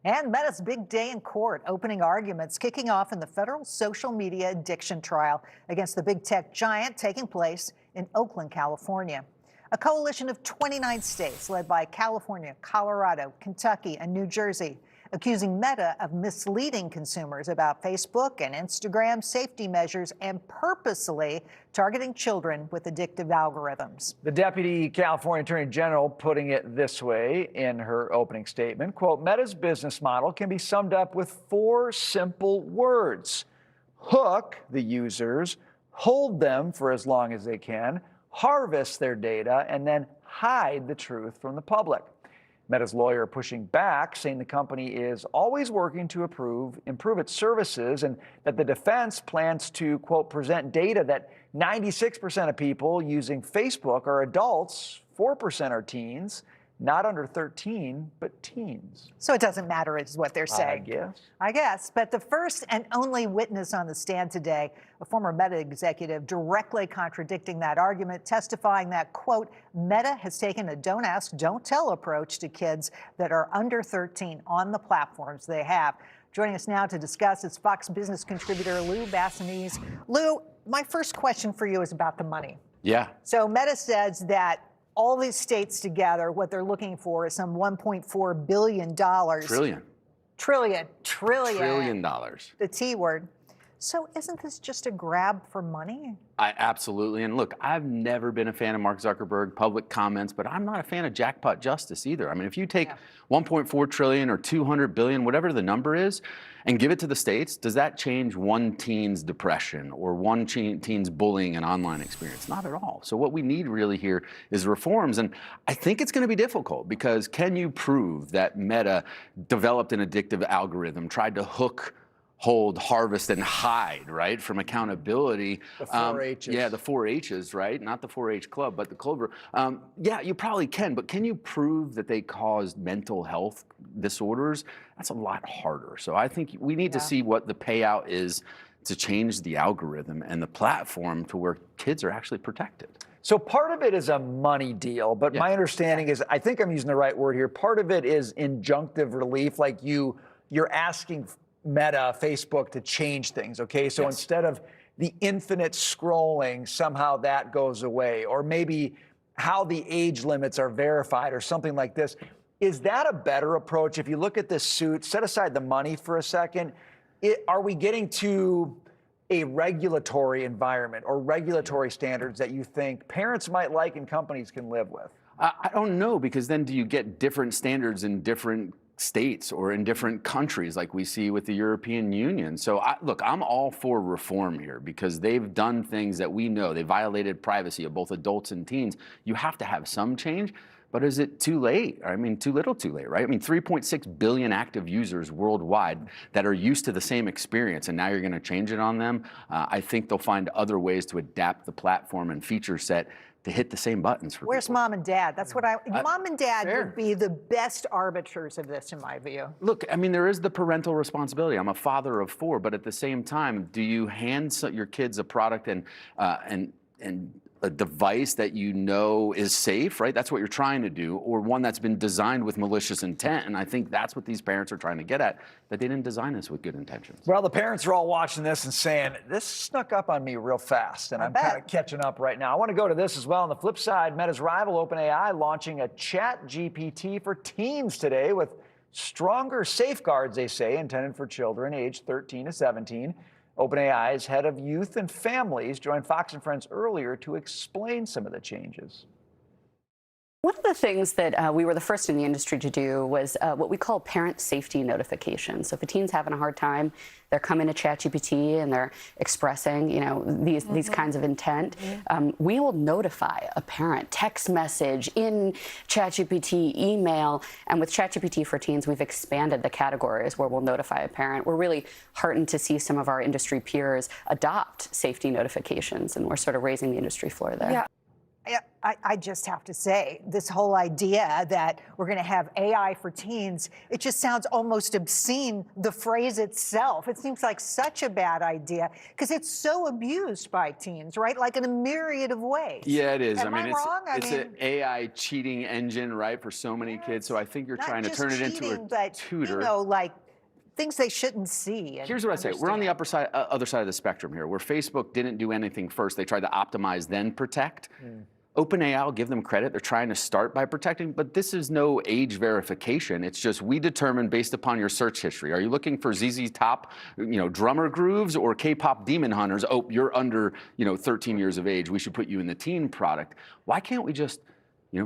And Meta's big day in court, opening arguments kicking off in the federal social media addiction trial against the big tech giant taking place in Oakland, California. A coalition of 29 states led by California, Colorado, Kentucky, and New Jersey, accusing Meta of misleading consumers about Facebook and Instagram safety measures and purposely targeting children with addictive algorithms. The Deputy California Attorney General putting it this way in her opening statement, quote, Meta's business model can be summed up with 4 simple words. Hook the users, hold them for as long as they can, harvest their data, and then hide the truth from the public. Meta's lawyer pushing back, saying the company is always working to improve its services, and that the defense plans to, quote, present data that 96% of people using Facebook are adults, 4% are teens, not under 13, but teens. So it doesn't matter, is what they're saying. I guess. But the first and only witness on the stand today, a former Meta executive, directly contradicting that argument, testifying that, quote, Meta has taken a don't ask, don't tell approach to kids that are under 13 on the platforms they have. Joining us now to discuss is Fox Business contributor Lou Basenese. Lou, my first question for you is about the money. Yeah. So Meta says that all these states together, what they're looking for is some $1.4 billion. Trillion dollars. The T word. So isn't this just a grab for money? Absolutely. And look, I've never been a fan of Mark Zuckerberg, public comments, but I'm not a fan of jackpot justice either. I mean, if you take 1.4 trillion or 200 billion, whatever the number is, and give it to the states, does that change one teen's depression or one teen's bullying and online experience? Not at all. So what we need really here is reforms. And I think it's going to be difficult because can you prove that Meta developed an addictive algorithm, tried to hook, hold, harvest, and hide, right, from accountability? The 4 H's. Yeah, the 4 H's, right? Not the 4-H club, but the Clover. Yeah, you probably can, but can you prove that they caused mental health disorders? That's a lot harder. So I think we need to see what the payout is to change the algorithm and the platform to where kids are actually protected. So part of it is a money deal, but my understanding is, I think I'm using the right word here, part of it is injunctive relief, like you're asking Meta, Facebook to change things, okay? So instead of the infinite scrolling, somehow that goes away, or maybe how the age limits are verified or something like this. Is that a better approach? If you look at this suit, set aside the money for a second, are we getting to a regulatory environment or regulatory standards that you think parents might like and companies can live with? I don't know, because then do you get different standards in different states or in different countries like we see with the European Union? So look, I'm all for reform here because they've done things that we know. They violated privacy of both adults and teens. You have to have some change, but is it too late? I mean, too little, too late, right? I mean, 3.6 billion active users worldwide that are used to the same experience, and now you're going to change it on them. I think they'll find other ways to adapt the platform and feature set to hit the same buttons for Where's people. mom and dad? That's what mom and dad would be the best arbiters of this, in my view. Look, I mean, there is the parental responsibility. I'm a father of 4, but at the same time, do you hand your kids a product and a device that you know is safe, right? That's what you're trying to do, or one that's been designed with malicious intent. And I think that's what these parents are trying to get at, that they didn't design this with good intentions. Well, the parents are all watching this and saying, this snuck up on me real fast, and I'm kind of catching up right now. I want to go to this as well. On the flip side, Meta's rival OpenAI launching a chat GPT for teens today with stronger safeguards, they say, intended for children aged 13 to 17. OpenAI's head of youth and families joined Fox and Friends earlier to explain some of the changes. One of the things that we were the first in the industry to do was what we call parent safety notifications. So if a teen's having a hard time, they're coming to ChatGPT and they're expressing, you know, these kinds of intent, we will notify a parent, text message, in ChatGPT, email. And with ChatGPT for Teens, we've expanded the categories where we'll notify a parent. We're really heartened to see some of our industry peers adopt safety notifications, and we're sort of raising the industry floor there. Yeah. I just have to say, this whole idea that we're going to have AI for teens, it just sounds almost obscene, the phrase itself. It seems like such a bad idea because it's so abused by teens, right? Like in a myriad of ways. Yeah, it is. Am I wrong? It's an AI cheating engine, right, for so many kids. So I think you're trying to turn it into a tutor. You know, like things they shouldn't see. Here's what I say. We're on the other side of the spectrum here, where Facebook didn't do anything first. They tried to optimize, then protect. OpenAI, I'll give them credit. They're trying to start by protecting, but this is no age verification. It's just we determine based upon your search history. Are you looking for ZZ Top, drummer grooves or K-pop demon hunters? Oh, you're under, 13 years of age. We should put you in the teen product. Why can't we just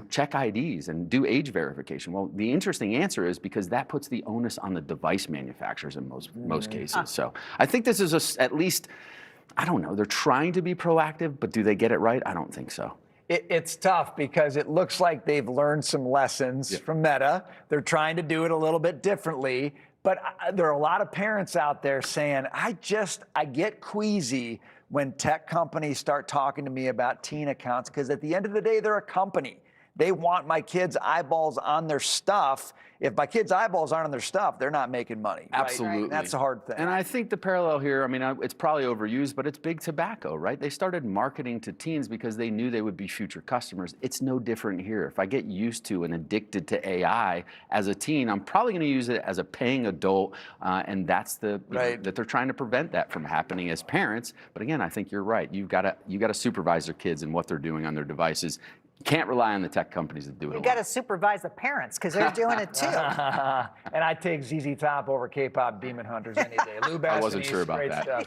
check IDs and do age verification? Well, the interesting answer is because that puts the onus on the device manufacturers in most cases. So I think this is at least, I don't know, they're trying to be proactive, but do they get it right? I don't think so. It's tough because it looks like they've learned some lessons from Meta. They're trying to do it a little bit differently. But there are a lot of parents out there saying, I get queasy when tech companies start talking to me about teen accounts because at the end of the day, they're a company. They want my kids' eyeballs on their stuff. If my kids' eyeballs aren't on their stuff, they're not making money. Absolutely. Right? That's a hard thing. And I think the parallel here, it's probably overused, but it's big tobacco, right? They started marketing to teens because they knew they would be future customers. It's no different here. If I get used to and addicted to AI as a teen, I'm probably going to use it as a paying adult, and that's that they're trying to prevent that from happening as parents. But again, I think you're right. You've got to supervise their kids and what they're doing on their devices. Can't rely on the tech companies to do it. You got to supervise the parents because they're doing it too. And I take ZZ Top over K-pop demon hunters any day. Lou Basenese, I wasn't sure about great that. Stuff.